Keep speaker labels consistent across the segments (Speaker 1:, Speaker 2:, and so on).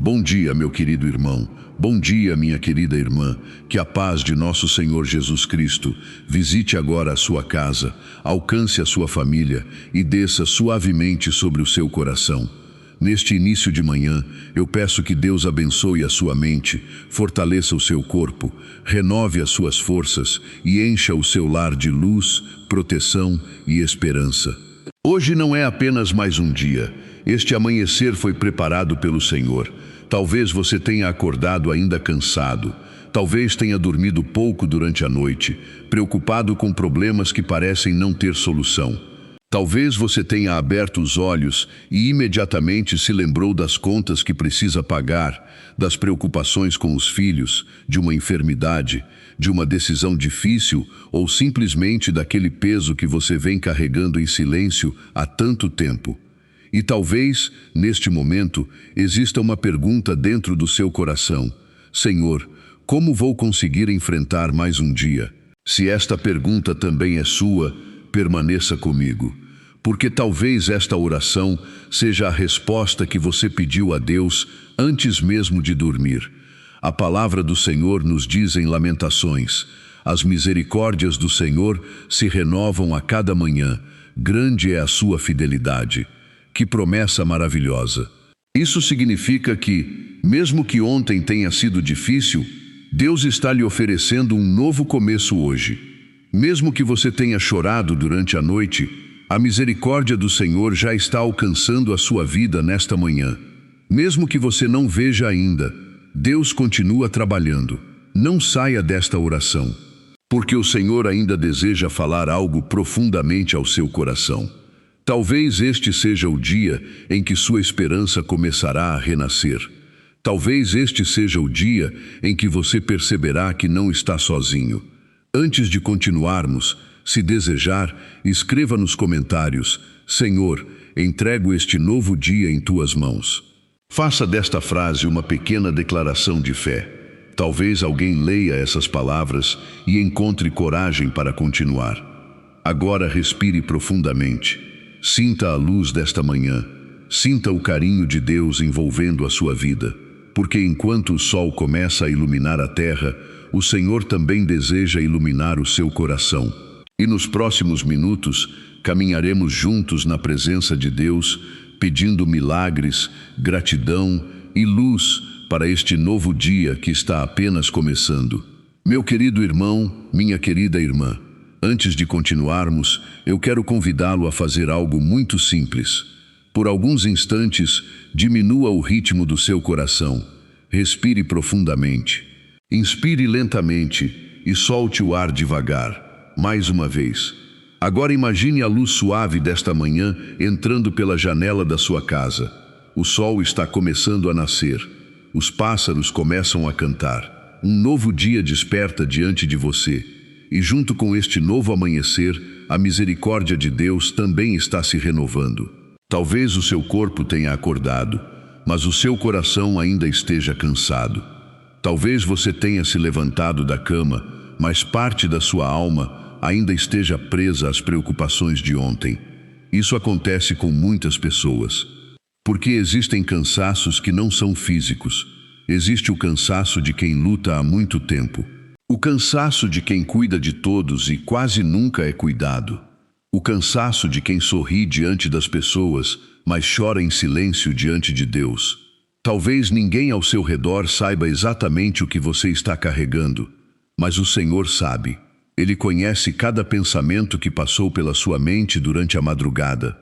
Speaker 1: Bom dia, meu querido irmão. Bom dia, minha querida irmã. Que a paz de nosso Senhor Jesus Cristo visite agora a sua casa, alcance a sua família e desça suavemente sobre o seu coração. Neste início de manhã, eu peço que Deus abençoe a sua mente, fortaleça o seu corpo, renove as suas forças e encha o seu lar de luz, proteção e esperança. Hoje não é apenas mais um dia. Este amanhecer foi preparado pelo Senhor. Talvez você tenha acordado ainda cansado. Talvez tenha dormido pouco durante a noite, preocupado com problemas que parecem não ter solução. Talvez você tenha aberto os olhos e imediatamente se lembrou das contas que precisa pagar, das preocupações com os filhos, de uma enfermidade, de uma decisão difícil ou simplesmente daquele peso que você vem carregando em silêncio há tanto tempo. E talvez, neste momento, exista uma pergunta dentro do seu coração: Senhor, como vou conseguir enfrentar mais um dia? Se esta pergunta também é sua, permaneça comigo, porque talvez esta oração seja a resposta que você pediu a Deus antes mesmo de dormir. A palavra do Senhor nos diz em Lamentações: as misericórdias do Senhor se renovam a cada manhã, grande é a sua fidelidade. Que promessa maravilhosa! Isso significa que, mesmo que ontem tenha sido difícil, Deus está lhe oferecendo um novo começo hoje. Mesmo que você tenha chorado durante a noite, a misericórdia do Senhor já está alcançando a sua vida nesta manhã. Mesmo que você não veja ainda, Deus continua trabalhando. Não saia desta oração, porque o Senhor ainda deseja falar algo profundamente ao seu coração. Talvez este seja o dia em que sua esperança começará a renascer. Talvez este seja o dia em que você perceberá que não está sozinho. Antes de continuarmos, se desejar, escreva nos comentários: Senhor, entrego este novo dia em tuas mãos. Faça desta frase uma pequena declaração de fé. Talvez alguém leia essas palavras e encontre coragem para continuar. Agora respire profundamente. Sinta a luz desta manhã. Sinta o carinho de Deus envolvendo a sua vida. Porque enquanto o sol começa a iluminar a terra, o Senhor também deseja iluminar o seu coração. E nos próximos minutos, caminharemos juntos na presença de Deus, pedindo milagres, gratidão e luz para este novo dia que está apenas começando. Meu querido irmão, minha querida irmã, antes de continuarmos, eu quero convidá-lo a fazer algo muito simples. Por alguns instantes, diminua o ritmo do seu coração. Respire profundamente. Inspire lentamente e solte o ar devagar. Mais uma vez. Agora imagine a luz suave desta manhã entrando pela janela da sua casa. O sol está começando a nascer. Os pássaros começam a cantar. Um novo dia desperta diante de você. E junto com este novo amanhecer, a misericórdia de Deus também está se renovando. Talvez o seu corpo tenha acordado, mas o seu coração ainda esteja cansado. Talvez você tenha se levantado da cama, mas parte da sua alma ainda esteja presa às preocupações de ontem. Isso acontece com muitas pessoas. Porque existem cansaços que não são físicos. Existe o cansaço de quem luta há muito tempo. O cansaço de quem cuida de todos e quase nunca é cuidado. O cansaço de quem sorri diante das pessoas, mas chora em silêncio diante de Deus. Talvez ninguém ao seu redor saiba exatamente o que você está carregando, mas o Senhor sabe. Ele conhece cada pensamento que passou pela sua mente durante a madrugada.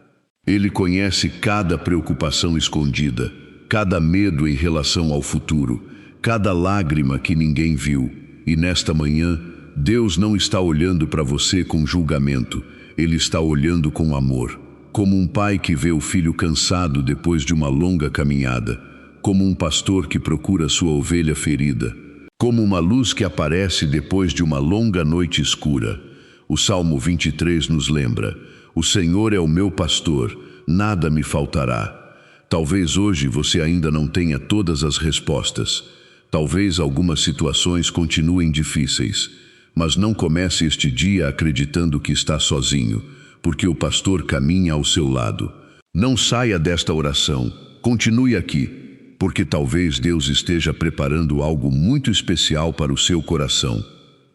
Speaker 1: Ele conhece cada preocupação escondida, cada medo em relação ao futuro, cada lágrima que ninguém viu. E nesta manhã, Deus não está olhando para você com julgamento, Ele está olhando com amor. Como um pai que vê o filho cansado depois de uma longa caminhada, como um pastor que procura sua ovelha ferida, como uma luz que aparece depois de uma longa noite escura. O Salmo 23 nos lembra: o Senhor é o meu pastor, nada me faltará. Talvez hoje você ainda não tenha todas as respostas. Talvez algumas situações continuem difíceis, mas não comece este dia acreditando que está sozinho, porque o pastor caminha ao seu lado. Não saia desta oração, continue aqui. porque talvez Deus esteja preparando algo muito especial para o seu coração.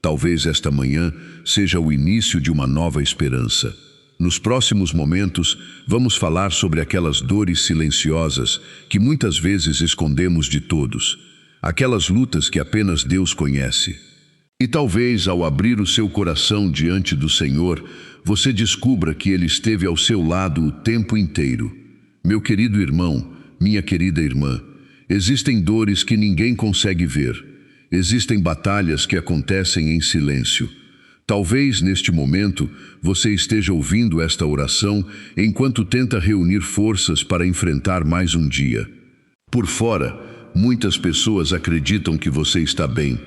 Speaker 1: Talvez esta manhã seja o início de uma nova esperança. Nos próximos momentos, vamos falar sobre aquelas dores silenciosas que muitas vezes escondemos de todos, aquelas lutas que apenas Deus conhece. E talvez, ao abrir o seu coração diante do Senhor, você descubra que Ele esteve ao seu lado o tempo inteiro. Meu querido irmão, minha querida irmã, existem dores que ninguém consegue ver. Existem batalhas que acontecem em silêncio. Talvez, neste momento, você esteja ouvindo esta oração enquanto tenta reunir forças para enfrentar mais um dia. Por fora, muitas pessoas acreditam que você está bem,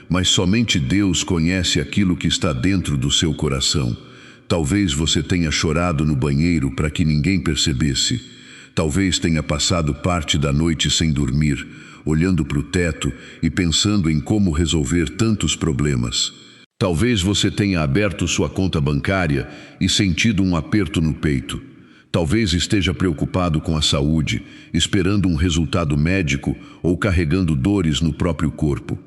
Speaker 1: mas somente Deus conhece aquilo que está dentro do seu coração. Talvez você tenha chorado no banheiro para que ninguém percebesse. Talvez tenha passado parte da noite sem dormir, olhando para o teto e pensando em como resolver tantos problemas. Talvez você tenha aberto sua conta bancária e sentido um aperto no peito. Talvez esteja preocupado com a saúde, esperando um resultado médico ou carregando dores no próprio corpo.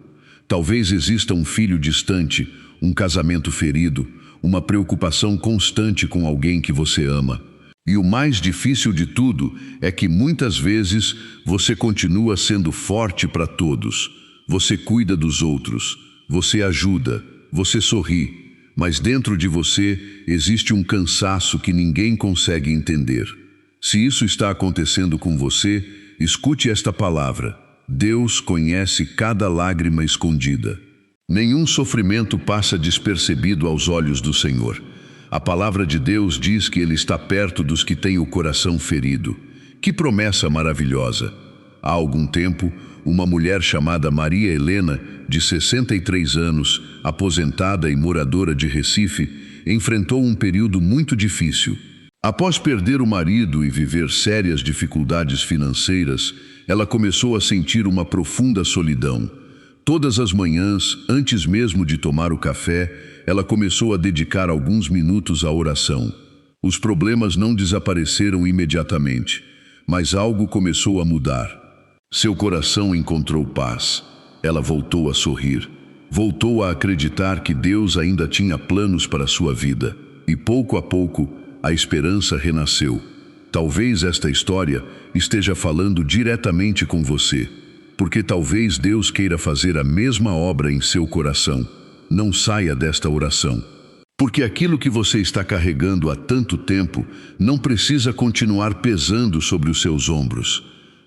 Speaker 1: Talvez exista um filho distante, um casamento ferido, uma preocupação constante com alguém que você ama. E o mais difícil de tudo é que muitas vezes você continua sendo forte para todos. Você cuida dos outros, você ajuda, você sorri, mas dentro de você existe um cansaço que ninguém consegue entender. Se isso está acontecendo com você, escute esta palavra: Deus conhece cada lágrima escondida. Nenhum sofrimento passa despercebido aos olhos do Senhor. A palavra de Deus diz que Ele está perto dos que têm o coração ferido. Que promessa maravilhosa! Há algum tempo, uma mulher chamada Maria Helena, de 63 anos, aposentada e moradora de Recife, enfrentou um período muito difícil. Após perder o marido e viver sérias dificuldades financeiras, ela começou a sentir uma profunda solidão. Todas as manhãs, antes mesmo de tomar o café, ela começou a dedicar alguns minutos à oração. Os problemas não desapareceram imediatamente, mas algo começou a mudar. Seu coração encontrou paz. Ela voltou a sorrir. Voltou a acreditar que Deus ainda tinha planos para sua vida. E pouco a pouco, a esperança renasceu. Talvez esta história esteja falando diretamente com você, porque talvez Deus queira fazer a mesma obra em seu coração. Não saia desta oração, porque aquilo que você está carregando há tanto tempo não precisa continuar pesando sobre os seus ombros.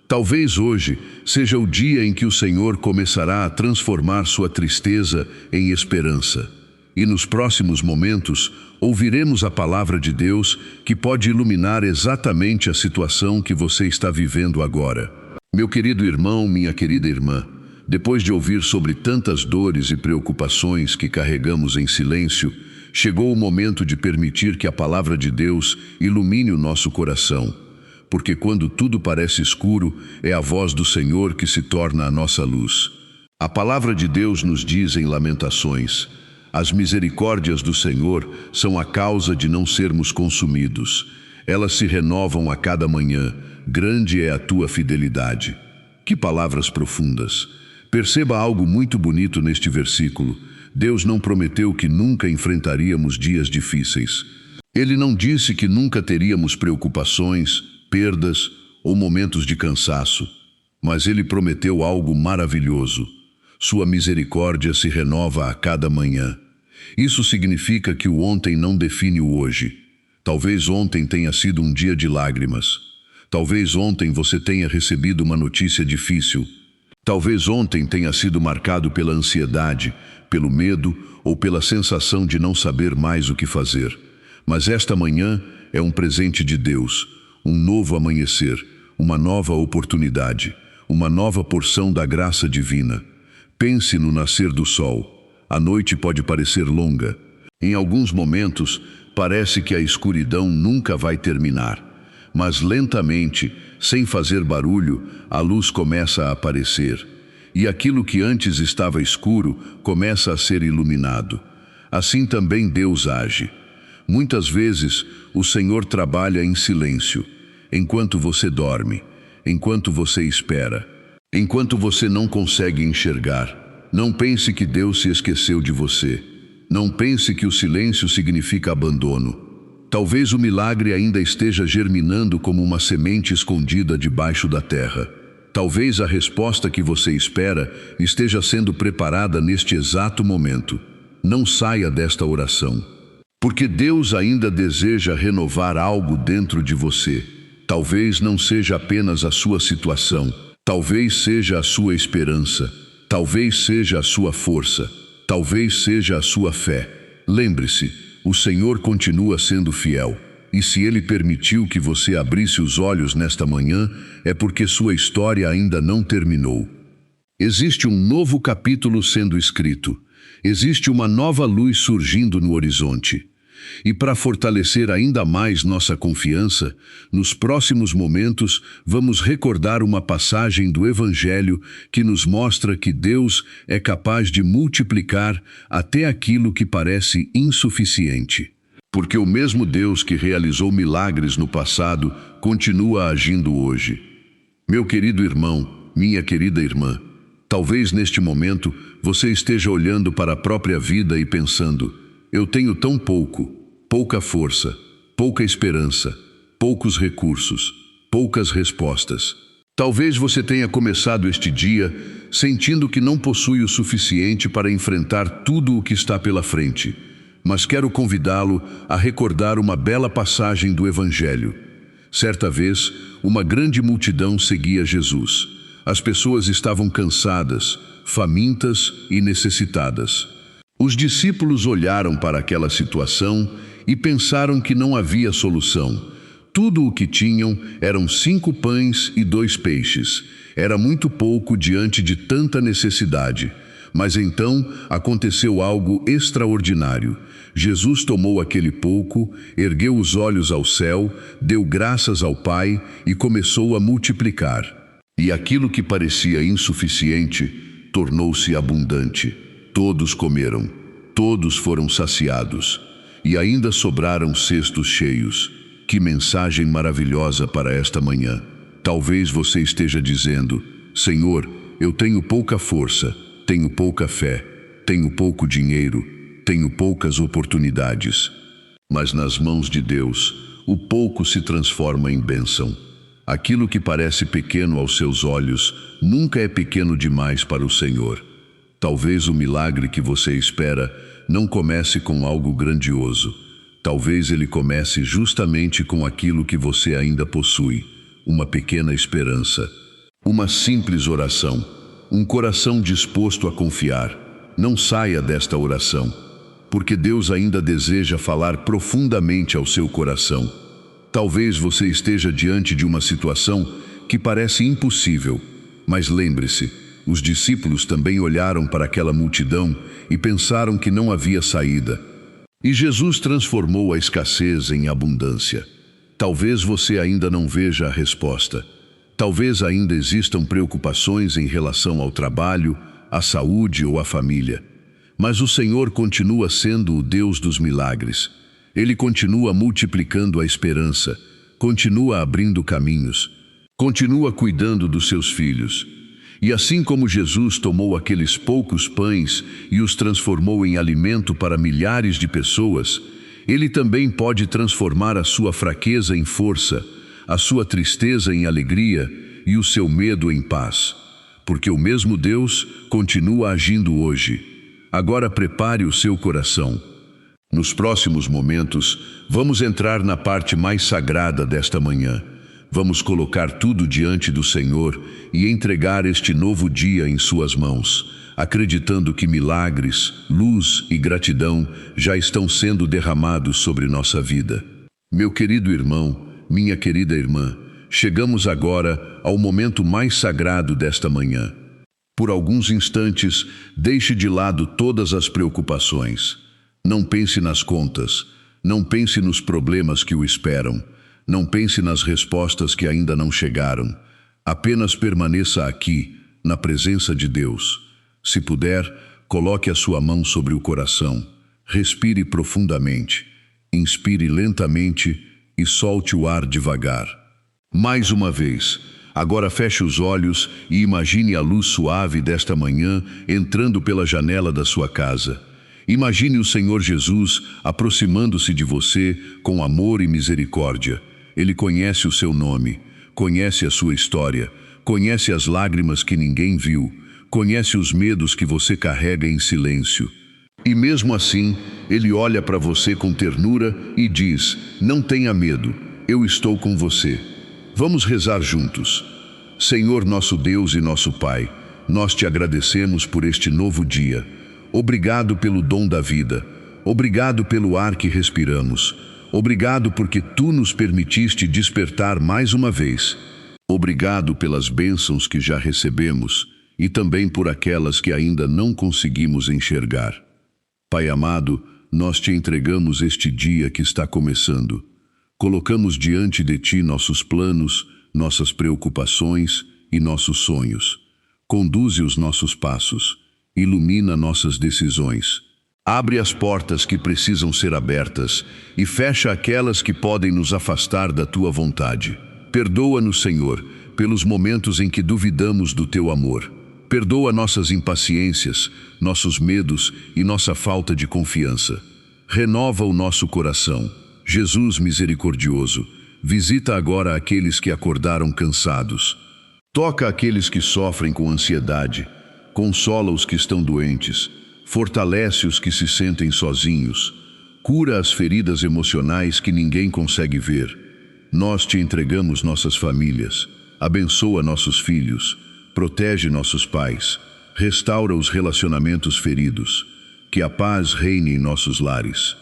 Speaker 1: Talvez hoje seja o dia em que o Senhor começará a transformar sua tristeza em esperança. E nos próximos momentos, ouviremos a palavra de Deus que pode iluminar exatamente a situação que você está vivendo agora. Meu querido irmão, minha querida irmã, depois de ouvir sobre tantas dores e preocupações que carregamos em silêncio, chegou o momento de permitir que a palavra de Deus ilumine o nosso coração. Porque quando tudo parece escuro, é a voz do Senhor que se torna a nossa luz. A palavra de Deus nos diz em Lamentações: as misericórdias do Senhor são a causa de não sermos consumidos. Elas se renovam a cada manhã. Grande é a tua fidelidade. Que palavras profundas! Perceba algo muito bonito neste versículo. Deus não prometeu que nunca enfrentaríamos dias difíceis. Ele não disse que nunca teríamos preocupações, perdas ou momentos de cansaço, mas Ele prometeu algo maravilhoso. Sua misericórdia se renova a cada manhã. Isso significa que o ontem não define o hoje. Talvez ontem tenha sido um dia de lágrimas. Talvez ontem você tenha recebido uma notícia difícil. Talvez ontem tenha sido marcado pela ansiedade, pelo medo ou pela sensação de não saber mais o que fazer. Mas esta manhã é um presente de Deus. Um novo amanhecer, uma nova oportunidade, uma nova porção da graça divina. Pense no nascer do sol. A noite pode parecer longa. Em alguns momentos, parece que a escuridão nunca vai terminar. Mas lentamente, sem fazer barulho, a luz começa a aparecer. E aquilo que antes estava escuro começa a ser iluminado. Assim também Deus age. Muitas vezes, o Senhor trabalha em silêncio, enquanto você dorme, enquanto você espera. Enquanto você não consegue enxergar, não pense que Deus se esqueceu de você. Não pense que o silêncio significa abandono. Talvez o milagre ainda esteja germinando como uma semente escondida debaixo da terra. Talvez a resposta que você espera esteja sendo preparada neste exato momento. Não saia desta oração, porque Deus ainda deseja renovar algo dentro de você. Talvez não seja apenas a sua situação, talvez seja a sua esperança, talvez seja a sua força, talvez seja a sua fé. Lembre-se, o Senhor continua sendo fiel. E se Ele permitiu que você abrisse os olhos nesta manhã, é porque sua história ainda não terminou. Existe um novo capítulo sendo escrito. Existe uma nova luz surgindo no horizonte. E para fortalecer ainda mais nossa confiança, nos próximos momentos vamos recordar uma passagem do Evangelho que nos mostra que Deus é capaz de multiplicar até aquilo que parece insuficiente. Porque o mesmo Deus que realizou milagres no passado continua agindo hoje. Meu querido irmão, minha querida irmã, talvez neste momento você esteja olhando para a própria vida e pensando: eu tenho tão pouca força, pouca esperança, poucos recursos, poucas respostas. Talvez você tenha começado este dia sentindo que não possui o suficiente para enfrentar tudo o que está pela frente. Mas quero convidá-lo a recordar uma bela passagem do Evangelho. Certa vez, uma grande multidão seguia Jesus. As pessoas estavam cansadas, famintas e necessitadas. Os discípulos olharam para aquela situação e pensaram que não havia solução. Tudo o que tinham eram 5 pães e 2 peixes. Era muito pouco diante de tanta necessidade. Mas então aconteceu algo extraordinário. Jesus tomou aquele pouco, ergueu os olhos ao céu, deu graças ao Pai e começou a multiplicar. E aquilo que parecia insuficiente tornou-se abundante. Todos comeram, todos foram saciados. E ainda sobraram cestos cheios. Que mensagem maravilhosa para esta manhã. Talvez você esteja dizendo: Senhor, eu tenho pouca força, tenho pouca fé, tenho pouco dinheiro, tenho poucas oportunidades. Mas nas mãos de Deus, o pouco se transforma em bênção. Aquilo que parece pequeno aos seus olhos nunca é pequeno demais para o Senhor. Talvez o milagre que você espera não comece com algo grandioso. Talvez ele comece justamente com aquilo que você ainda possui, uma pequena esperança, uma simples oração, um coração disposto a confiar. Não saia desta oração, porque Deus ainda deseja falar profundamente ao seu coração. Talvez você esteja diante de uma situação que parece impossível, mas lembre-se, os discípulos também olharam para aquela multidão e pensaram que não havia saída. E Jesus transformou a escassez em abundância. Talvez você ainda não veja a resposta. Talvez ainda existam preocupações em relação ao trabalho, à saúde ou à família. Mas o Senhor continua sendo o Deus dos milagres. Ele continua multiplicando a esperança, continua abrindo caminhos, continua cuidando dos seus filhos. E assim como Jesus tomou aqueles poucos pães e os transformou em alimento para milhares de pessoas, Ele também pode transformar a sua fraqueza em força, a sua tristeza em alegria e o seu medo em paz. Porque o mesmo Deus continua agindo hoje. Agora prepare o seu coração. Nos próximos momentos, vamos entrar na parte mais sagrada desta manhã. Vamos colocar tudo diante do Senhor e entregar este novo dia em suas mãos, acreditando que milagres, luz e gratidão já estão sendo derramados sobre nossa vida. Meu querido irmão, minha querida irmã, chegamos agora ao momento mais sagrado desta manhã. Por alguns instantes, deixe de lado todas as preocupações. Não pense nas contas, não pense nos problemas que o esperam. Não pense nas respostas que ainda não chegaram. Apenas permaneça aqui, na presença de Deus. Se puder, coloque a sua mão sobre o coração. Respire profundamente. Inspire lentamente e solte o ar devagar. Mais uma vez, Agora feche os olhos e imagine a luz suave desta manhã entrando pela janela da sua casa. Imagine o Senhor Jesus aproximando-se de você com amor e misericórdia. Ele conhece o seu nome, conhece a sua história, conhece as lágrimas que ninguém viu, conhece os medos que você carrega em silêncio. E mesmo assim, Ele olha para você com ternura e diz: não tenha medo, eu estou com você. Vamos rezar juntos. Senhor nosso Deus e nosso Pai, nós te agradecemos por este novo dia. Obrigado pelo dom da vida. Obrigado pelo ar que respiramos. Obrigado porque Tu nos permitiste despertar mais uma vez. Obrigado pelas bênçãos que já recebemos e também por aquelas que ainda não conseguimos enxergar. Pai amado, nós te entregamos este dia que está começando. Colocamos diante de Ti nossos planos, nossas preocupações e nossos sonhos. Conduze os nossos passos, ilumina nossas decisões. Abre as portas que precisam ser abertas e fecha aquelas que podem nos afastar da Tua vontade. Perdoa-nos, Senhor, pelos momentos em que duvidamos do Teu amor. Perdoa nossas impaciências, nossos medos e nossa falta de confiança. Renova o nosso coração. Jesus misericordioso, visita agora aqueles que acordaram cansados. Toca aqueles que sofrem com ansiedade. Consola os que estão doentes. Fortalece os que se sentem sozinhos. Cura as feridas emocionais que ninguém consegue ver. Nós te entregamos nossas famílias. Abençoa nossos filhos. Protege nossos pais. Restaura os relacionamentos feridos. Que a paz reine em nossos lares.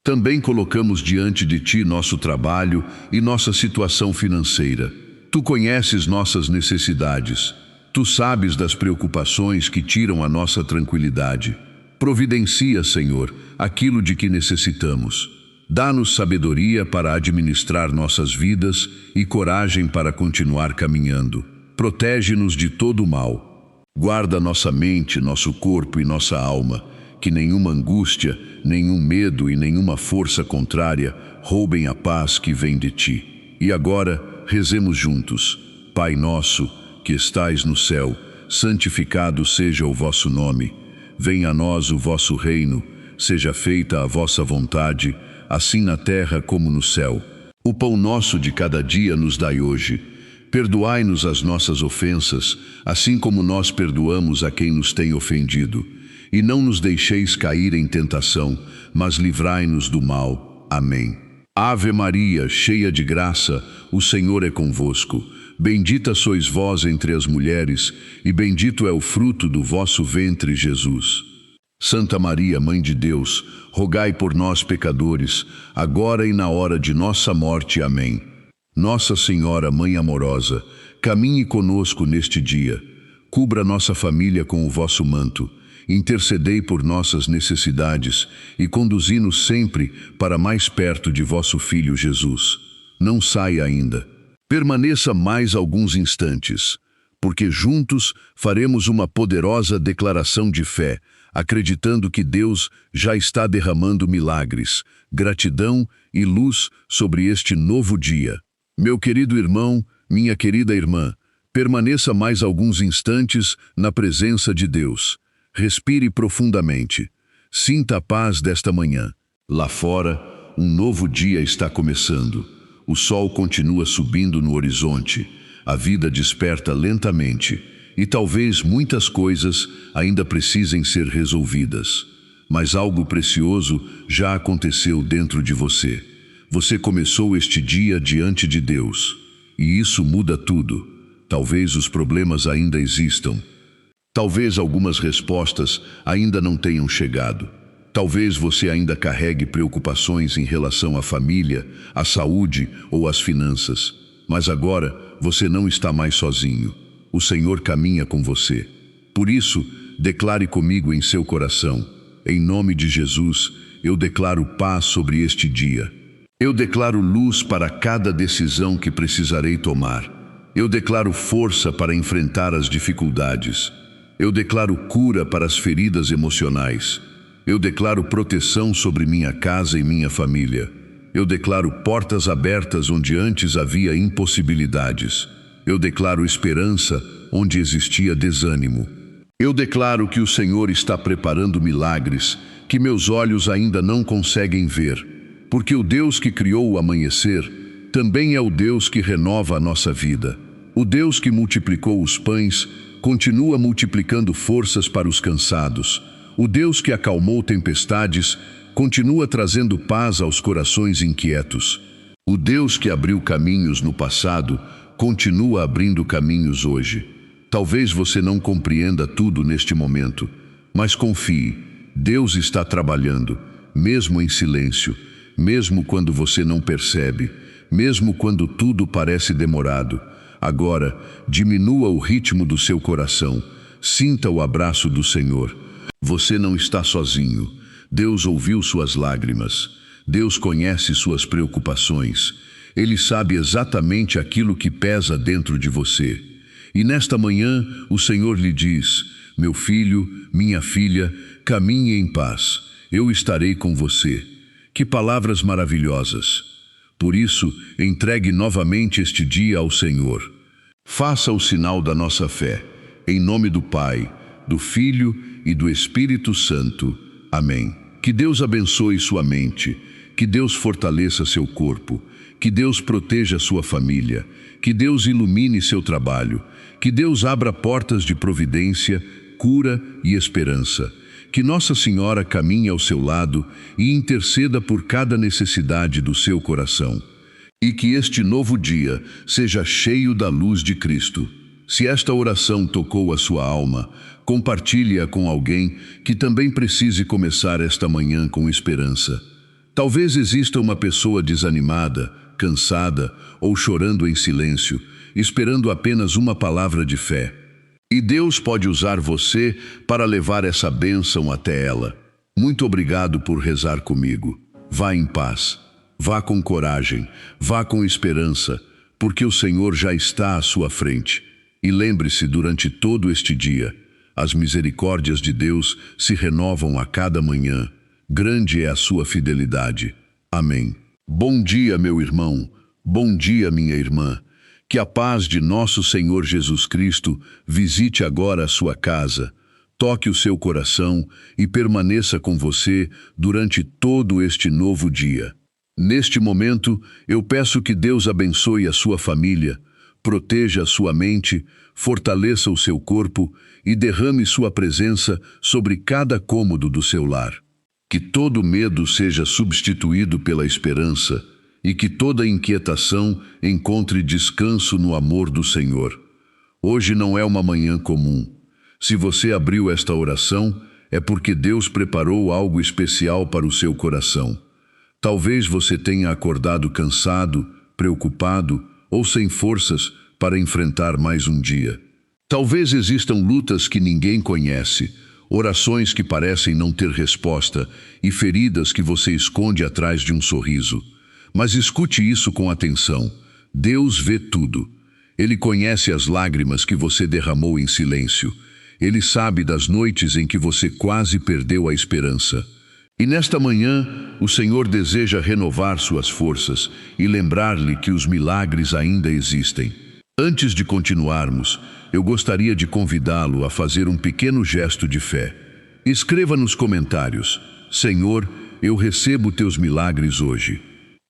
Speaker 1: Também colocamos diante de Ti nosso trabalho e nossa situação financeira. Tu conheces nossas necessidades. Tu sabes das preocupações que tiram a nossa tranquilidade. Providencia, Senhor, aquilo de que necessitamos. Dá-nos sabedoria para administrar nossas vidas e coragem para continuar caminhando. Protege-nos de todo o mal. Guarda nossa mente, nosso corpo e nossa alma. Que nenhuma angústia, nenhum medo e nenhuma força contrária roubem a paz que vem de Ti. E agora, rezemos juntos. Pai nosso, que estais no céu, santificado seja o vosso nome. Venha a nós o vosso reino, seja feita a vossa vontade, assim na terra como no céu. O pão nosso de cada dia nos dai hoje. Perdoai-nos as nossas ofensas, assim como nós perdoamos a quem nos tem ofendido. E não nos deixeis cair em tentação, mas livrai-nos do mal. Amém. Ave Maria, cheia de graça, o Senhor é convosco. Bendita sois vós entre as mulheres, e bendito é o fruto do vosso ventre, Jesus. Santa Maria, Mãe de Deus, rogai por nós, pecadores, agora e na hora de nossa morte. Amém. Nossa Senhora, Mãe amorosa, caminhe conosco neste dia. Cubra nossa família com o vosso manto. Intercedei por nossas necessidades e conduzi-nos sempre para mais perto de vosso Filho Jesus. Não saia ainda. Permaneça mais alguns instantes, porque juntos faremos uma poderosa declaração de fé, acreditando que Deus já está derramando milagres, gratidão e luz sobre este novo dia. Meu querido irmão, minha querida irmã, permaneça mais alguns instantes na presença de Deus. Respire profundamente. Sinta a paz desta manhã. Lá fora, um novo dia está começando. O sol continua subindo no horizonte. A vida desperta lentamente. E talvez muitas coisas ainda precisem ser resolvidas. Mas algo precioso já aconteceu dentro de você. Você começou este dia diante de Deus. E isso muda tudo. Talvez os problemas ainda existam. Talvez algumas respostas ainda não tenham chegado. Talvez você ainda carregue preocupações em relação à família, à saúde ou às finanças. Mas agora você não está mais sozinho. O Senhor caminha com você. Por isso, declare comigo em seu coração: em nome de Jesus, eu declaro paz sobre este dia. Eu declaro luz para cada decisão que precisarei tomar. Eu declaro força para enfrentar as dificuldades. Eu declaro cura para as feridas emocionais. Eu declaro proteção sobre minha casa e minha família. Eu declaro portas abertas onde antes havia impossibilidades. Eu declaro esperança onde existia desânimo. Eu declaro que o Senhor está preparando milagres que meus olhos ainda não conseguem ver, porque o Deus que criou o amanhecer também é o Deus que renova a nossa vida. O Deus que multiplicou os pães continua multiplicando forças para os cansados. O Deus que acalmou tempestades continua trazendo paz aos corações inquietos. O Deus que abriu caminhos no passado continua abrindo caminhos hoje. Talvez você não compreenda tudo neste momento, mas confie, Deus está trabalhando, mesmo em silêncio, mesmo quando você não percebe, mesmo quando tudo parece demorado. Agora, diminua o ritmo do seu coração, sinta o abraço do Senhor. Você não está sozinho. Deus ouviu suas lágrimas. Deus conhece suas preocupações. Ele sabe exatamente aquilo que pesa dentro de você. E nesta manhã, o Senhor lhe diz: meu filho, minha filha, caminhe em paz. Eu estarei com você. Que palavras maravilhosas! Por isso, entregue novamente este dia ao Senhor. Faça o sinal da nossa fé. Em nome do Pai, do Filho e do Espírito Santo. Amém. Que Deus abençoe sua mente, que Deus fortaleça seu corpo, que Deus proteja sua família, que Deus ilumine seu trabalho, que Deus abra portas de providência, cura e esperança, que Nossa Senhora caminhe ao seu lado e interceda por cada necessidade do seu coração. E que este novo dia seja cheio da luz de Cristo. Se esta oração tocou a sua alma, compartilhe-a com alguém que também precise começar esta manhã com esperança. Talvez exista uma pessoa desanimada, cansada ou chorando em silêncio, esperando apenas uma palavra de fé. E Deus pode usar você para levar essa bênção até ela. Muito obrigado por rezar comigo. Vá em paz. Vá com coragem, vá com esperança, porque o Senhor já está à sua frente. E lembre-se, durante todo este dia, as misericórdias de Deus se renovam a cada manhã. Grande é a sua fidelidade. Amém. Bom dia, meu irmão. Bom dia, minha irmã. Que a paz de nosso Senhor Jesus Cristo visite agora a sua casa, toque o seu coração e permaneça com você durante todo este novo dia. Neste momento, eu peço que Deus abençoe a sua família, proteja a sua mente, fortaleça o seu corpo e derrame sua presença sobre cada cômodo do seu lar. Que todo medo seja substituído pela esperança e que toda inquietação encontre descanso no amor do Senhor. Hoje não é uma manhã comum. Se você abriu esta oração, é porque Deus preparou algo especial para o seu coração. Talvez você tenha acordado cansado, preocupado ou sem forças para enfrentar mais um dia. Talvez existam lutas que ninguém conhece, orações que parecem não ter resposta e feridas que você esconde atrás de um sorriso. Mas escute isso com atenção. Deus vê tudo. Ele conhece as lágrimas que você derramou em silêncio. Ele sabe das noites em que você quase perdeu a esperança. E nesta manhã, o Senhor deseja renovar suas forças e lembrar-lhe que os milagres ainda existem. Antes de continuarmos, eu gostaria de convidá-lo a fazer um pequeno gesto de fé. Escreva nos comentários: Senhor, eu recebo teus milagres hoje.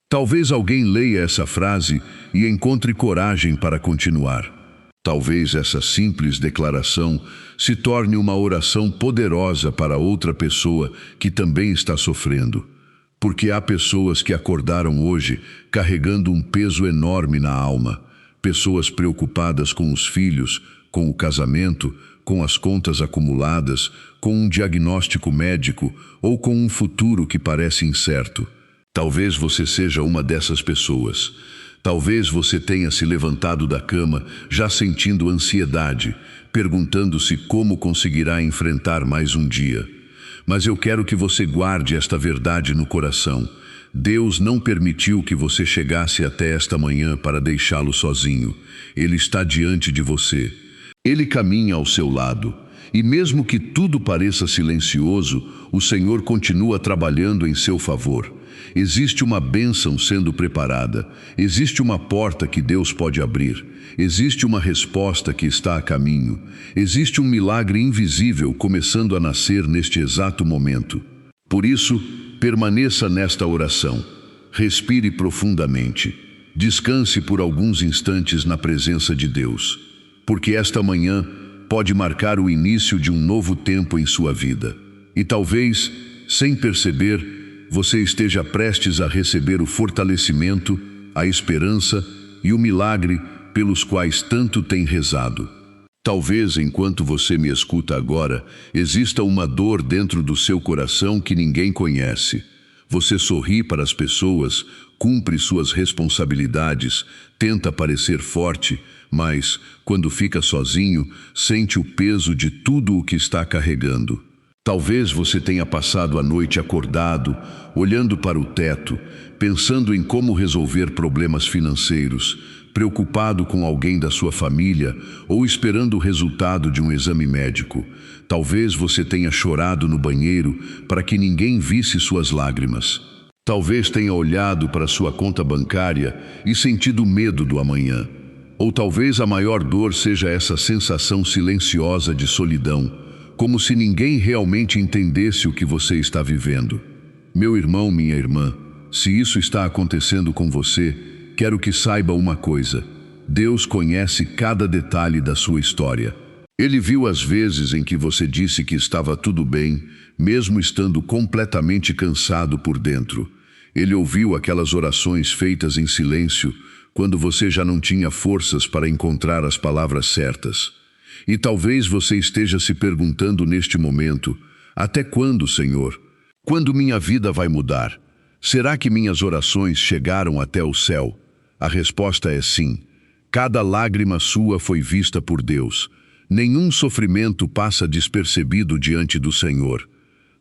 Speaker 1: Talvez alguém leia essa frase e encontre coragem para continuar. Talvez essa simples declaração se torne uma oração poderosa para outra pessoa que também está sofrendo. Porque há pessoas que acordaram hoje carregando um peso enorme na alma. Pessoas preocupadas com os filhos, com o casamento, com as contas acumuladas, com um diagnóstico médico ou com um futuro que parece incerto. Talvez você seja uma dessas pessoas. Talvez você tenha se levantado da cama já sentindo ansiedade, perguntando-se como conseguirá enfrentar mais um dia. Mas eu quero que você guarde esta verdade no coração. Deus não permitiu que você chegasse até esta manhã para deixá-lo sozinho. Ele está diante de você. Ele caminha ao seu lado. E mesmo que tudo pareça silencioso, o Senhor continua trabalhando em seu favor. Existe uma bênção sendo preparada, existe uma porta que Deus pode abrir, existe uma resposta que está a caminho, existe um milagre invisível começando a nascer neste exato momento. Por isso, permaneça nesta oração, respire profundamente, descanse por alguns instantes na presença de Deus, porque esta manhã pode marcar o início de um novo tempo em sua vida. E talvez, sem perceber, você esteja prestes a receber o fortalecimento, a esperança e o milagre pelos quais tanto tem rezado. Talvez, enquanto você me escuta agora, exista uma dor dentro do seu coração que ninguém conhece. Você sorri para as pessoas, cumpre suas responsabilidades, tenta parecer forte, mas, quando fica sozinho, sente o peso de tudo o que está carregando. Talvez você tenha passado a noite acordado, olhando para o teto, pensando em como resolver problemas financeiros, preocupado com alguém da sua família ou esperando o resultado de um exame médico. Talvez você tenha chorado no banheiro para que ninguém visse suas lágrimas. Talvez tenha olhado para sua conta bancária e sentido medo do amanhã. Ou talvez a maior dor seja essa sensação silenciosa de solidão, como se ninguém realmente entendesse o que você está vivendo. Meu irmão, minha irmã, se isso está acontecendo com você, quero que saiba uma coisa: Deus conhece cada detalhe da sua história. Ele viu as vezes em que você disse que estava tudo bem, mesmo estando completamente cansado por dentro. Ele ouviu aquelas orações feitas em silêncio, quando você já não tinha forças para encontrar as palavras certas. E talvez você esteja se perguntando neste momento: até quando, Senhor? Quando minha vida vai mudar? Será que minhas orações chegaram até o céu? A resposta é sim. Cada lágrima sua foi vista por Deus. Nenhum sofrimento passa despercebido diante do Senhor.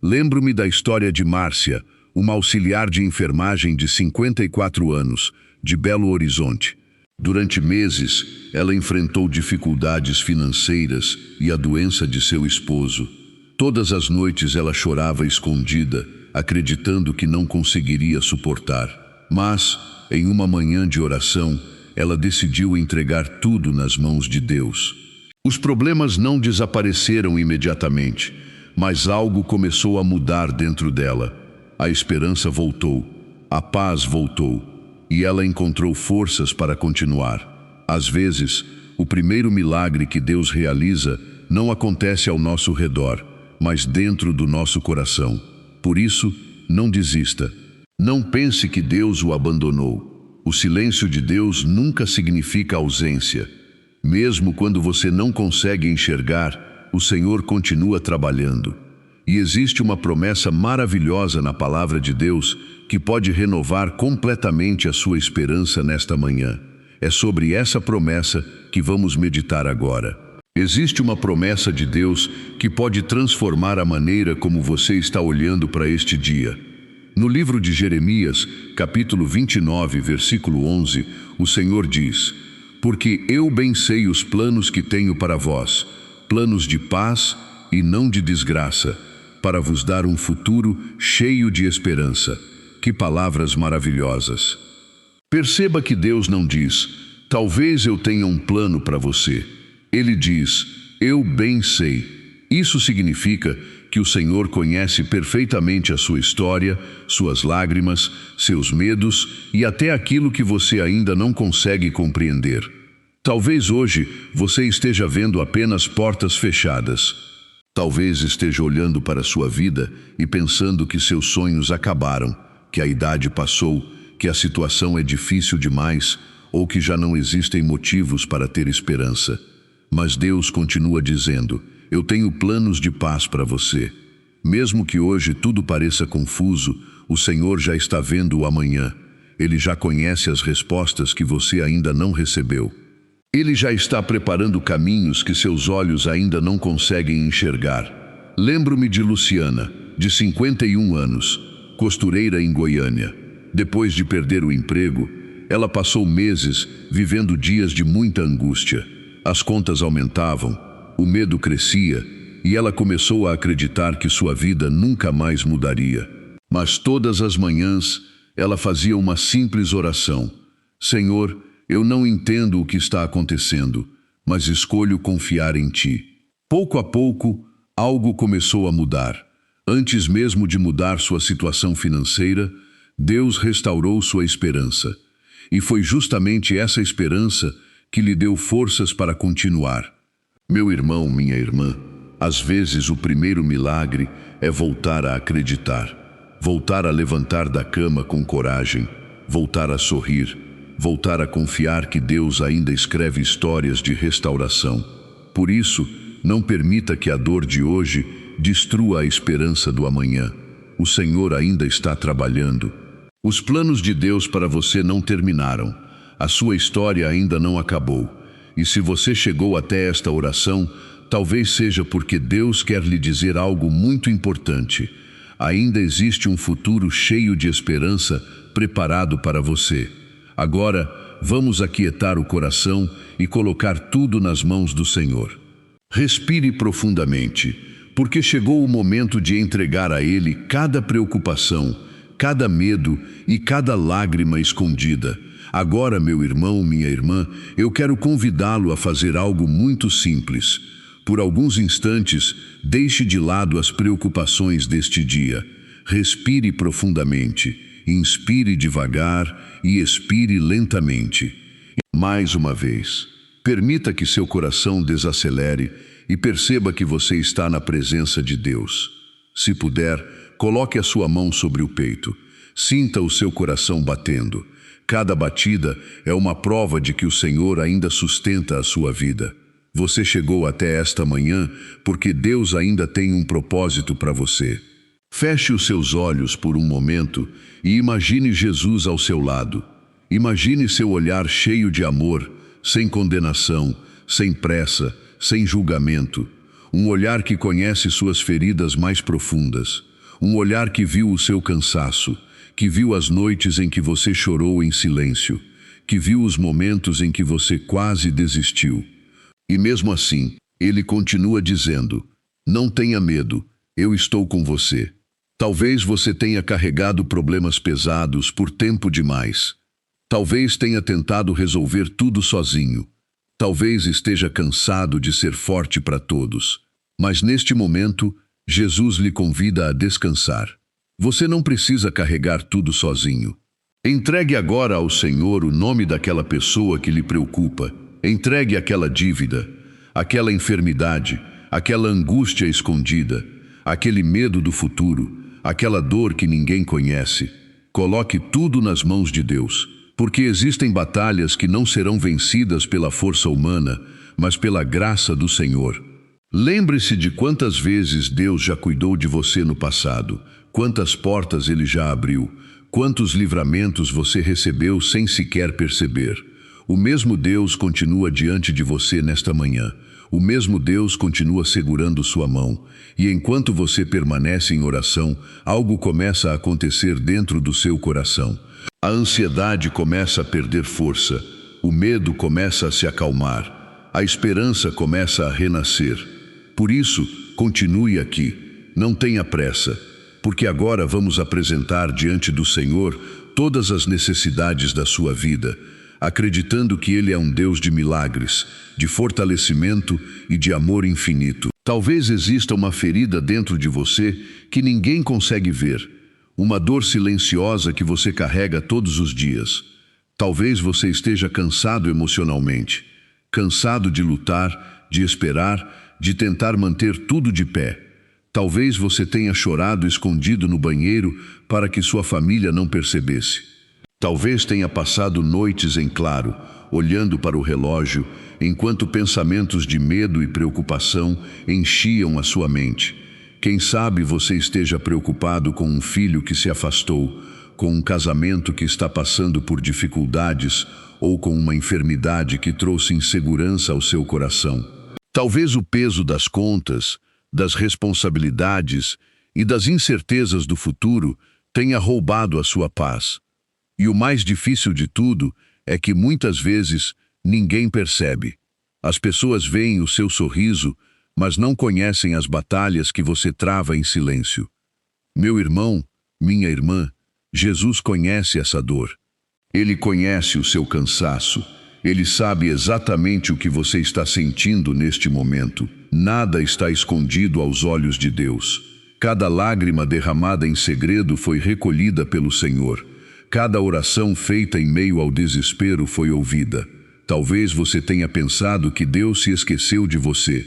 Speaker 1: Lembro-me da história de Márcia, uma auxiliar de enfermagem de 54 anos, de Belo Horizonte. Durante meses, ela enfrentou dificuldades financeiras e a doença de seu esposo. Todas as noites ela chorava escondida, acreditando que não conseguiria suportar. Mas, em uma manhã de oração, ela decidiu entregar tudo nas mãos de Deus. Os problemas não desapareceram imediatamente, mas algo começou a mudar dentro dela. A esperança voltou, a paz voltou, e ela encontrou forças para continuar. Às vezes, o primeiro milagre que Deus realiza não acontece ao nosso redor, mas dentro do nosso coração. Por isso, não desista. Não pense que Deus o abandonou. O silêncio de Deus nunca significa ausência. Mesmo quando você não consegue enxergar, o Senhor continua trabalhando. E existe uma promessa maravilhosa na palavra de Deus que pode renovar completamente a sua esperança nesta manhã. É sobre essa promessa que vamos meditar agora. Existe uma promessa de Deus que pode transformar a maneira como você está olhando para este dia. No livro de Jeremias, capítulo 29, versículo 11, o Senhor diz: porque eu bem sei os planos que tenho para vós, planos de paz e não de desgraça, para vos dar um futuro cheio de esperança. Que palavras maravilhosas! Perceba que Deus não diz: talvez eu tenha um plano para você. Ele diz: eu bem sei. Isso significa que o Senhor conhece perfeitamente a sua história, suas lágrimas, seus medos e até aquilo que você ainda não consegue compreender. Talvez hoje você esteja vendo apenas portas fechadas. Talvez esteja olhando para a sua vida e pensando que seus sonhos acabaram, que a idade passou, que a situação é difícil demais ou que já não existem motivos para ter esperança. Mas Deus continua dizendo: eu tenho planos de paz para você. Mesmo que hoje tudo pareça confuso, o Senhor já está vendo o amanhã. Ele já conhece as respostas que você ainda não recebeu. Ele já está preparando caminhos que seus olhos ainda não conseguem enxergar. Lembro-me de Luciana, de 51 anos, costureira em Goiânia. Depois de perder o emprego, ela passou meses vivendo dias de muita angústia. As contas aumentavam, o medo crescia e ela começou a acreditar que sua vida nunca mais mudaria. Mas todas as manhãs, ela fazia uma simples oração: Senhor, eu não entendo o que está acontecendo, mas escolho confiar em Ti. Pouco a pouco, algo começou a mudar. Antes mesmo de mudar sua situação financeira, Deus restaurou sua esperança. E foi justamente essa esperança que lhe deu forças para continuar. Meu irmão, minha irmã, às vezes o primeiro milagre é voltar a acreditar, voltar a levantar da cama com coragem, voltar a sorrir, voltar a confiar que Deus ainda escreve histórias de restauração. Por isso, não permita que a dor de hoje destrua a esperança do amanhã. O Senhor ainda está trabalhando. Os planos de Deus para você não terminaram. A sua história ainda não acabou. E se você chegou até esta oração, talvez seja porque Deus quer lhe dizer algo muito importante. Ainda existe um futuro cheio de esperança preparado para você. Agora, vamos aquietar o coração e colocar tudo nas mãos do Senhor. Respire profundamente, porque chegou o momento de entregar a Ele cada preocupação, cada medo e cada lágrima escondida. Agora, meu irmão, minha irmã, eu quero convidá-lo a fazer algo muito simples. Por alguns instantes, deixe de lado as preocupações deste dia. Respire profundamente, inspire devagar e expire lentamente. Mais uma vez, permita que seu coração desacelere e perceba que você está na presença de Deus. Se puder, coloque a sua mão sobre o peito. Sinta o seu coração batendo. Cada batida é uma prova de que o Senhor ainda sustenta a sua vida. Você chegou até esta manhã porque Deus ainda tem um propósito para você. Feche os seus olhos por um momento e imagine Jesus ao seu lado. Imagine seu olhar cheio de amor, sem condenação, sem pressa, sem julgamento. Um olhar que conhece suas feridas mais profundas. Um olhar que viu o seu cansaço, que viu as noites em que você chorou em silêncio, que viu os momentos em que você quase desistiu. E mesmo assim, Ele continua dizendo: não tenha medo, eu estou com você. Talvez você tenha carregado problemas pesados por tempo demais. Talvez tenha tentado resolver tudo sozinho. Talvez esteja cansado de ser forte para todos. Mas neste momento, Jesus lhe convida a descansar. Você não precisa carregar tudo sozinho. Entregue agora ao Senhor o nome daquela pessoa que lhe preocupa. Entregue aquela dívida, aquela enfermidade, aquela angústia escondida, aquele medo do futuro, aquela dor que ninguém conhece. Coloque tudo nas mãos de Deus, porque existem batalhas que não serão vencidas pela força humana, mas pela graça do Senhor. Lembre-se de quantas vezes Deus já cuidou de você no passado, quantas portas Ele já abriu, quantos livramentos você recebeu sem sequer perceber. O mesmo Deus continua diante de você nesta manhã. O mesmo Deus continua segurando sua mão. E enquanto você permanece em oração, algo começa a acontecer dentro do seu coração. A ansiedade começa a perder força. O medo começa a se acalmar. A esperança começa a renascer. Por isso, continue aqui. Não tenha pressa, porque agora vamos apresentar diante do Senhor todas as necessidades da sua vida, acreditando que Ele é um Deus de milagres, de fortalecimento e de amor infinito. Talvez exista uma ferida dentro de você que ninguém consegue ver, uma dor silenciosa que você carrega todos os dias. Talvez você esteja cansado emocionalmente, cansado de lutar, de esperar, de tentar manter tudo de pé. Talvez você tenha chorado escondido no banheiro para que sua família não percebesse. Talvez tenha passado noites em claro, olhando para o relógio, enquanto pensamentos de medo e preocupação enchiam a sua mente. Quem sabe você esteja preocupado com um filho que se afastou, com um casamento que está passando por dificuldades ou com uma enfermidade que trouxe insegurança ao seu coração. Talvez o peso das contas, das responsabilidades e das incertezas do futuro tenha roubado a sua paz. E o mais difícil de tudo é que muitas vezes ninguém percebe. As pessoas veem o seu sorriso, mas não conhecem as batalhas que você trava em silêncio. Meu irmão, minha irmã, Jesus conhece essa dor. Ele conhece o seu cansaço. Ele sabe exatamente o que você está sentindo neste momento. Nada está escondido aos olhos de Deus. Cada lágrima derramada em segredo foi recolhida pelo Senhor. Cada oração feita em meio ao desespero foi ouvida. Talvez você tenha pensado que Deus se esqueceu de você.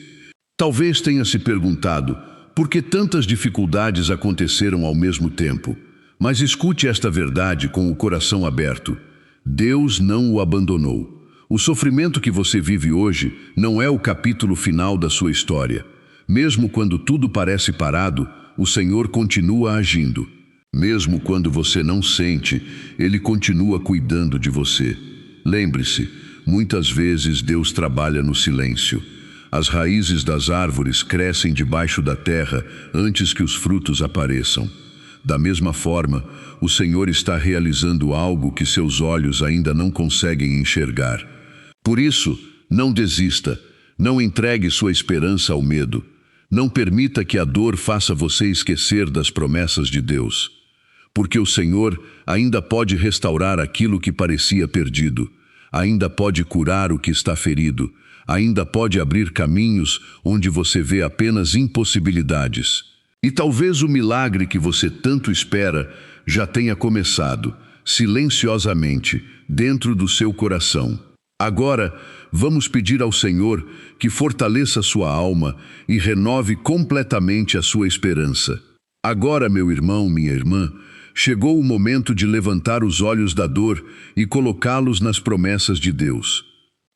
Speaker 1: Talvez tenha se perguntado por que tantas dificuldades aconteceram ao mesmo tempo. Mas escute esta verdade com o coração aberto. Deus não o abandonou. O sofrimento que você vive hoje não é o capítulo final da sua história. Mesmo quando tudo parece parado, o Senhor continua agindo. Mesmo quando você não sente, Ele continua cuidando de você. Lembre-se, muitas vezes Deus trabalha no silêncio. As raízes das árvores crescem debaixo da terra antes que os frutos apareçam. Da mesma forma, o Senhor está realizando algo que seus olhos ainda não conseguem enxergar. Por isso, não desista, não entregue sua esperança ao medo. Não permita que a dor faça você esquecer das promessas de Deus. Porque o Senhor ainda pode restaurar aquilo que parecia perdido, ainda pode curar o que está ferido, ainda pode abrir caminhos onde você vê apenas impossibilidades. E talvez o milagre que você tanto espera já tenha começado, silenciosamente, dentro do seu coração. Agora, vamos pedir ao Senhor que fortaleça sua alma e renove completamente a sua esperança. Agora, meu irmão, minha irmã, chegou o momento de levantar os olhos da dor e colocá-los nas promessas de Deus.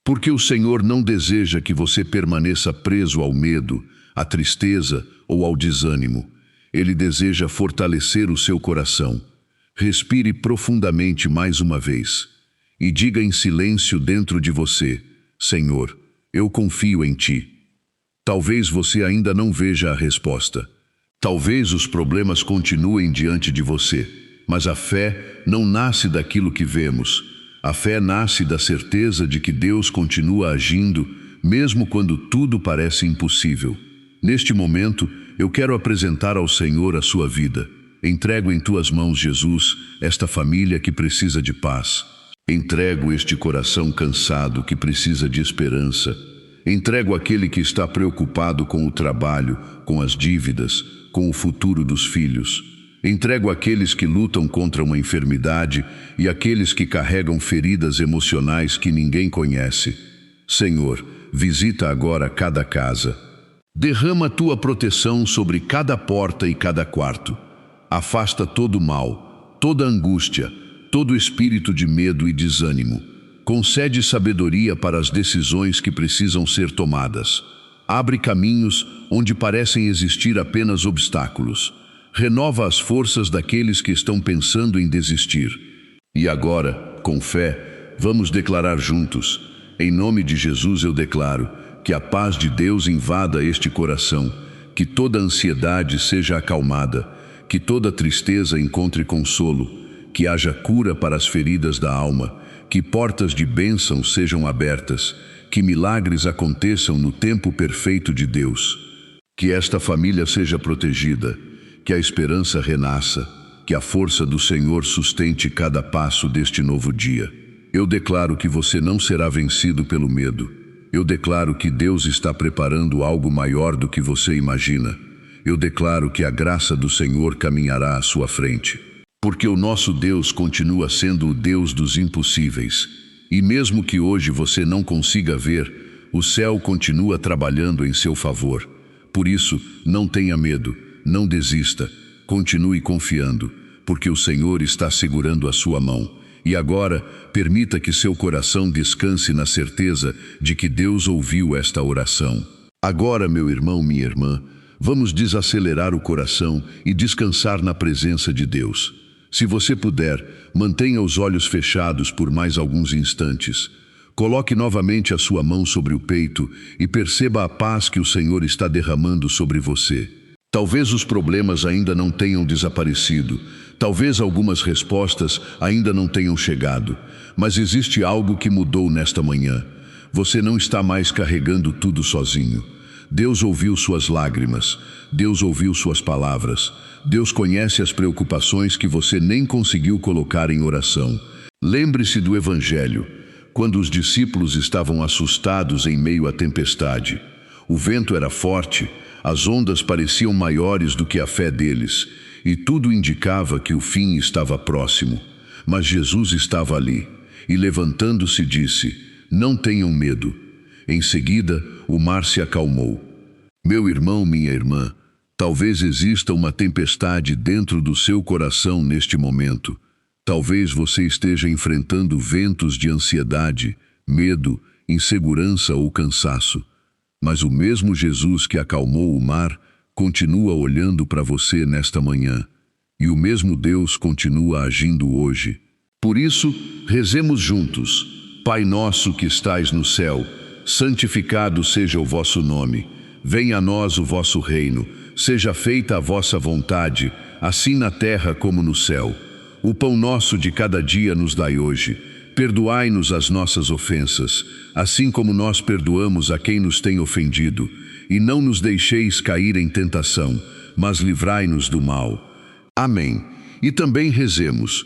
Speaker 1: Porque o Senhor não deseja que você permaneça preso ao medo, à tristeza ou ao desânimo. Ele deseja fortalecer o seu coração. Respire profundamente mais uma vez e diga em silêncio dentro de você: Senhor, eu confio em Ti. Talvez você ainda não veja a resposta. Talvez os problemas continuem diante de você, mas a fé não nasce daquilo que vemos. A fé nasce da certeza de que Deus continua agindo, mesmo quando tudo parece impossível. Neste momento, eu quero apresentar ao Senhor a sua vida. Entrego em Tuas mãos, Jesus, esta família que precisa de paz. Entrego este coração cansado que precisa de esperança. Entrego aquele que está preocupado com o trabalho, com as dívidas, com o futuro dos filhos. Entrego aqueles que lutam contra uma enfermidade e aqueles que carregam feridas emocionais que ninguém conhece. Senhor, visita agora cada casa. Derrama Tua proteção sobre cada porta e cada quarto. Afasta todo o mal, toda angústia, todo espírito de medo e desânimo. Concede sabedoria para as decisões que precisam ser tomadas. Abre caminhos onde parecem existir apenas obstáculos. Renova as forças daqueles que estão pensando em desistir. E agora, com fé, vamos declarar juntos: em nome de Jesus eu declaro que a paz de Deus invada este coração, que toda ansiedade seja acalmada, que toda tristeza encontre consolo, que haja cura para as feridas da alma, que portas de bênção sejam abertas, que milagres aconteçam no tempo perfeito de Deus, que esta família seja protegida, que a esperança renasça, que a força do Senhor sustente cada passo deste novo dia. Eu declaro que você não será vencido pelo medo. Eu declaro que Deus está preparando algo maior do que você imagina. Eu declaro que a graça do Senhor caminhará à sua frente. Porque o nosso Deus continua sendo o Deus dos impossíveis. E mesmo que hoje você não consiga ver, o céu continua trabalhando em seu favor. Por isso, não tenha medo, não desista, continue confiando, porque o Senhor está segurando a sua mão. E agora, permita que seu coração descanse na certeza de que Deus ouviu esta oração. Agora, meu irmão, minha irmã, vamos desacelerar o coração e descansar na presença de Deus. Se você puder, mantenha os olhos fechados por mais alguns instantes. Coloque novamente a sua mão sobre o peito e perceba a paz que o Senhor está derramando sobre você. Talvez os problemas ainda não tenham desaparecido, talvez algumas respostas ainda não tenham chegado, mas existe algo que mudou nesta manhã. Você não está mais carregando tudo sozinho. Deus ouviu suas lágrimas, Deus ouviu suas palavras, Deus conhece as preocupações que você nem conseguiu colocar em oração. Lembre-se do Evangelho, quando os discípulos estavam assustados em meio à tempestade. O vento era forte, as ondas pareciam maiores do que a fé deles, e tudo indicava que o fim estava próximo. Mas Jesus estava ali, e levantando-se disse: "Não tenham medo." Em seguida, o mar se acalmou. Meu irmão, minha irmã, talvez exista uma tempestade dentro do seu coração neste momento. Talvez você esteja enfrentando ventos de ansiedade, medo, insegurança ou cansaço. Mas o mesmo Jesus que acalmou o mar continua olhando para você nesta manhã. E o mesmo Deus continua agindo hoje. Por isso, rezemos juntos. Pai nosso que estais no céu, santificado seja o vosso nome. Venha a nós o vosso reino. Seja feita a vossa vontade, assim na terra como no céu. O pão nosso de cada dia nos dai hoje. Perdoai-nos as nossas ofensas, assim como nós perdoamos a quem nos tem ofendido. E não nos deixeis cair em tentação, mas livrai-nos do mal. Amém. E também rezemos: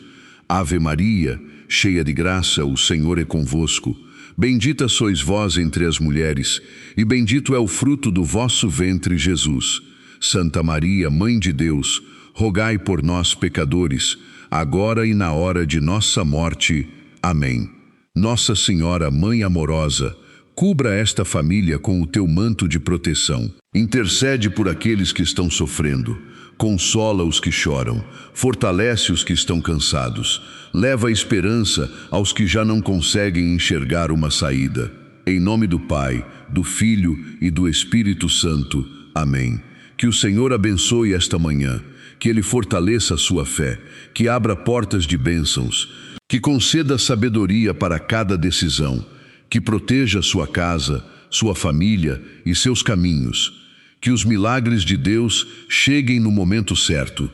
Speaker 1: Ave Maria, cheia de graça, o Senhor é convosco. Bendita sois vós entre as mulheres, e bendito é o fruto do vosso ventre, Jesus. Santa Maria, Mãe de Deus, rogai por nós, pecadores, agora e na hora de nossa morte. Amém. Nossa Senhora, Mãe amorosa, cubra esta família com o teu manto de proteção. Intercede por aqueles que estão sofrendo. Consola os que choram. Fortalece os que estão cansados. Leva esperança aos que já não conseguem enxergar uma saída. Em nome do Pai, do Filho e do Espírito Santo. Amém. Que o Senhor abençoe esta manhã. Que Ele fortaleça a sua fé. Que abra portas de bênçãos. Que conceda sabedoria para cada decisão. Que proteja sua casa, sua família e seus caminhos. Que os milagres de Deus cheguem no momento certo.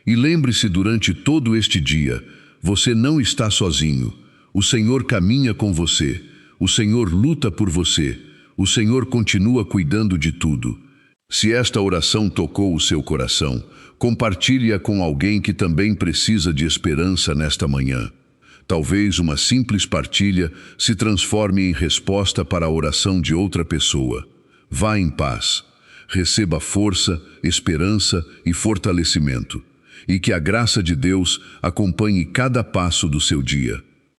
Speaker 1: E lembre-se, durante todo este dia, você não está sozinho. O Senhor caminha com você. O Senhor luta por você. O Senhor continua cuidando de tudo. Se esta oração tocou o seu coração, compartilhe-a com alguém que também precisa de esperança nesta manhã. Talvez uma simples partilha se transforme em resposta para a oração de outra pessoa. Vá em paz. Receba força, esperança e fortalecimento. E que a graça de Deus acompanhe cada passo do seu dia.